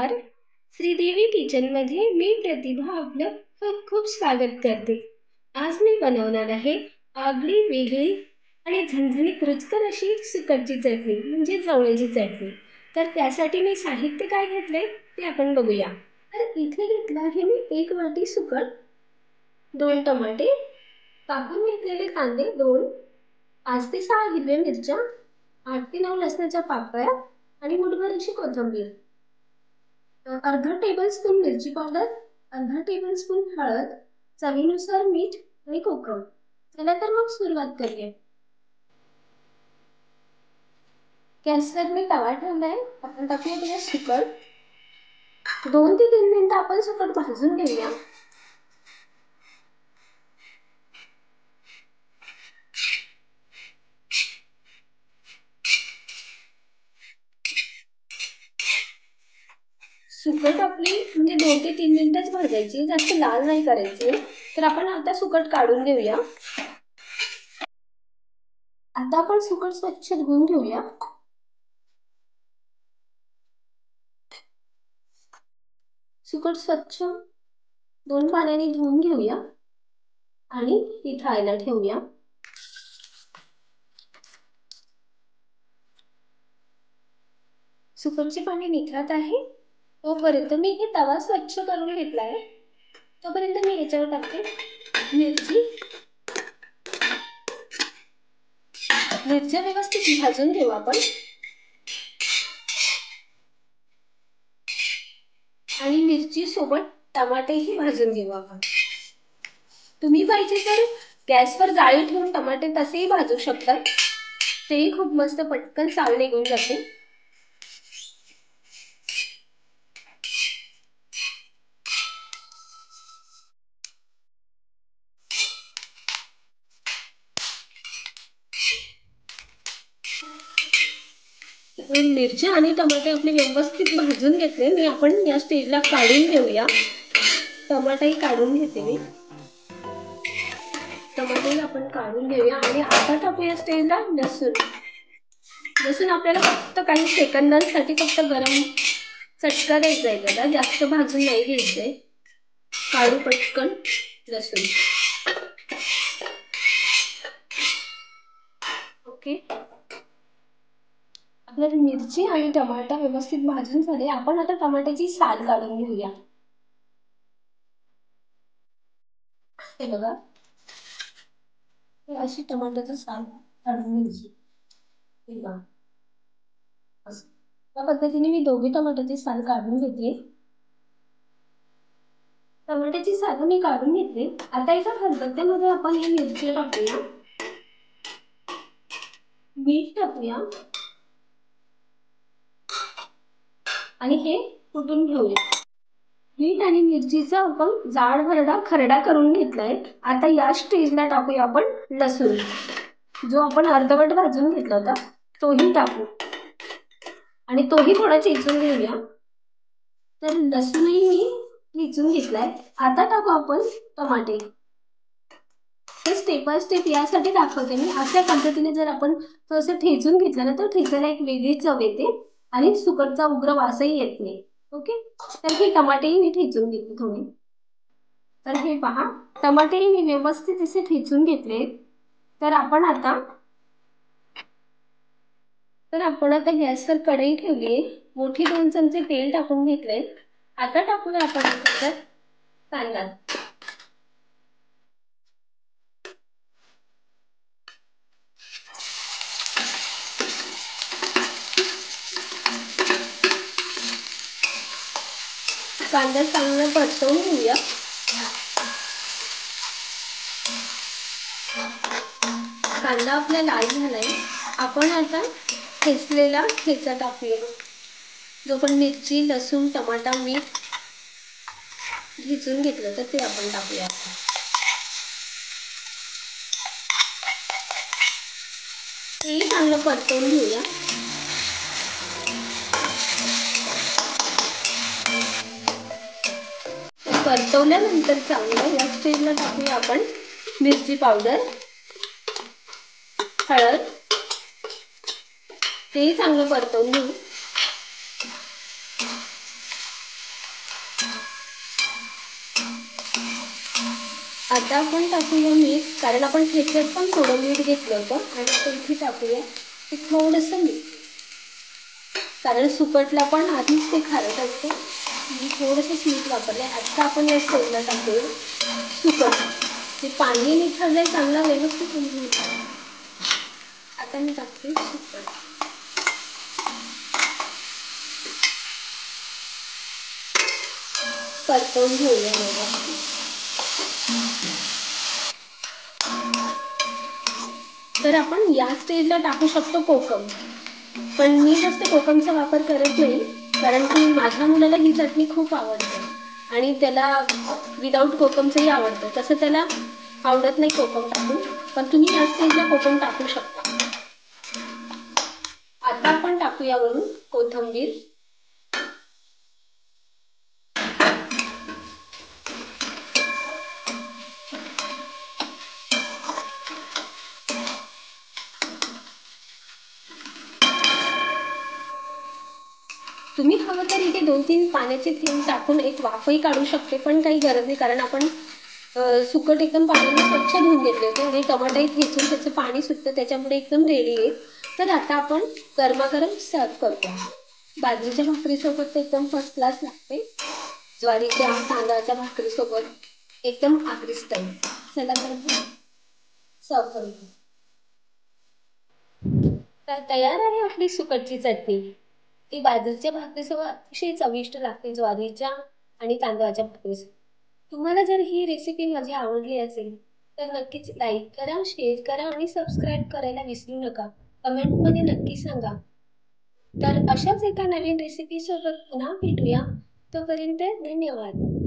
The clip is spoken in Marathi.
नमस्कार. श्रीदेवी किचनमध्ये मी प्रतिभा आपलं खूप खूप स्वागत करते. आज मी बनवणार आहे आगळी वेगळी आणि झणझणीत रुचकर अशी सुकटची चटणी म्हणजे जवळची चटणी. तर त्यासाठी मी साहित्य काय घेतले ते आपण बघूया. तर इथे घेतलं आहे मी 1 वाटी सुकट, 2 टमाटे, कापून घेतलेले कांदे 2, 5 ते 6 हिरव्या मिरच्या, 8 ते 9 लसणाच्या पाकळ्या आणि मुठभर अशी कोथिंबीर. अर्धा टेबलस्पून मिरची पावडर, अर्धा टेबलस्पून हळद, चवीनुसार मीठ आणि कोकम. चला तर मग सुरुवात करूया. गॅसवर मी तवा ठेवलाय. आपण टाकूया त्याला सुकट. 2 ते 3 मिनिटं आपण सुकट भाजून घेऊया. सुकट आपली म्हणजे 2 ते 3 मिनिटच भाजायची, जास्त लाल नाही करायची. तर आपण आता सुकट काढून घेऊया. आता आपण सुकट स्वच्छ धुवून घेऊया. सुकट स्वच्छ 2 पाण्याने धुवून घेऊया आणि निथळायला ठेवूया. सुकटचे पाणी निथळत आहे तोपर्यंत मी हे तवा स्वच्छ करून घेतलाय. तोपर्यंत मी याच्यावर टाकते मिरची. मिरच्या व्यवस्थित भाजून घेऊ आपण. आणि मिरची सोबत टमाटेही भाजून घेऊ आपण. तुम्ही पाहिजे तर गॅसवर जाळी ठेवून टमाटे तसेही भाजू शकतात. तेही खूप मस्त पटकन साल निघून जाते. मिरच्या आणि टमाटे आपले व्यवस्थित भाजून घेतले आणि आपण या स्टेजला काढून घेऊया. टमाटाही काढून घेते मी. टमाटे आपण काढून घेऊया आणि आता टाकूया स्टेजला लसूण. लसूण आपल्याला फक्त काही सेकंदांसाठी फक्त गरम चटका द्यायचा आहे, त्याला जास्त भाजून नाही घ्यायचंय. काढू पटकन लसूण. ओके, आपल्याला मिरची आणि टमाटा व्यवस्थित भाजून झाले. आपण आता टमाट्याची साल काढून घेऊया. हे बघा, अशी टमाट्याची साल काढून घ्यायची. या पद्धतीने मी दोघी टमाट्याची साल काढून घेतली. टमाट्याची साल मी काढून घेतली. आता एका खलबत्त्यामध्ये आपण ही मिरची टाकूया, मीठ टाकूया आणि हे कुटून घेऊया. मीठ आणि मिरचीचा आपण जाड भरडा खरडा करून घेतलाय. आता या स्टेजला टाकूया आपण लसूण, जो आपण अर्धवट भाजून घेतला होता तोही टाकू आणि तोही थोडा चेचून घेऊया. तर लसूणही मी चेचून घेतलाय. आता टाकू आपण टमाटे. हे स्टेप बाय स्टेप यासाठी दाखवते मी. अशा पद्धतीने जर आपण थोडंसं ठेचून घेतलं ना तर ठेचायला एक वेगळी चव येते आणि सुकटचा उग्र वासही येत नाही. ओके, तर हे टमाटेही मी ठेचून घेतले थोडे. तर हे पहा, टमाटेही मी व्यवस्थित असे ठेचून घेतले. तर आपण आता गॅसवर कढई ठेवली. मोठी 2 चमचे तेल टाकून घेतले. आता टाकूया आपण त्याच्यात कांदा. कांदा चांगला परतवून घेऊया. कांदा आपला लाल झालाय. आपण आता ठेचलेला ठेचा टाकूया, जो पण मिरची, लसूण, टमाटा, मीठ ठेचून घेतलं तर ते आपण टाकूया. हे चांगलं परतवून घेऊया. परतवल्यानंतर चांगलं या स्टेजला टाकूया आपण मिरची पावडर, हळद. तेही चांगलं परतवून घेऊ. आता आपण टाकूया मीठ, कारण आपण ठेच्यात पण थोडं मीठ घेतलं होतं आणि आता इथे टाकूया ते थोडंसं मीठ, कारण सुकटला पण आधीच ते खारट असते. मी थोडंसंच मीठ वापरलंय. आता आपण या स्टेजला टाकूया सुकट. ते पाणी निथळलंय चांगला व्यवस्थित होऊन. आता मी टाकते सुकट. परतवून घेऊया व्यवस्थित. तर आपण या स्टेजला टाकू शकतो कोकम, पण मी जास्त कोकमचा वापर करत नाही, कारण की माझ्या मुलाला ही चटणी खूप आवडते आणि त्याला विदाऊट कोकमचंही आवडतं. तसं त्याला आवडत नाही कोकम टाकून, पण तुम्ही या स्टेजला कोकम टाकू शकता. आता आपण टाकूया वरून कोथिंबीर. तुम्ही हवं तर इथे 2-3 पाण्याचे थेंब टाकून एक वाफही काढू शकते, पण काही गरज नाही, कारण आपण सुकट एकदम पाण्याने स्वच्छ धुवून घेतले होते आणि टमाटे ठेचून त्याचं पाणी सुटतं, त्याच्यामुळे एकदम रेडी आहे. तर आता आपण गरमागरम सर्व करतो. बाजरीच्या भाकरीसोबत ते एकदम फर्स्ट क्लास लागते. ज्वारीच्या तांदळाच्या भाकरीसोबत एकदम आगरी स्टाईल. चला तर सर्व करू. तर तयार आहे आपली सुकटची चटणी. ती बाजरीच्या भाकरीसोबत अतिशय चविष्ट लागते, ज्वारीच्या आणि तांदळाच्या भाकरीसोबत. तुम्हाला जर ही रेसिपी माझी आवडली असेल तर नक्कीच लाईक करा, शेअर करा आणि सबस्क्राईब करायला विसरू नका. कमेंटमध्ये नक्की सांगा. तर अशाच एका नवीन रेसिपी सोबत पुन्हा भेटूया. तोपर्यंत धन्यवाद.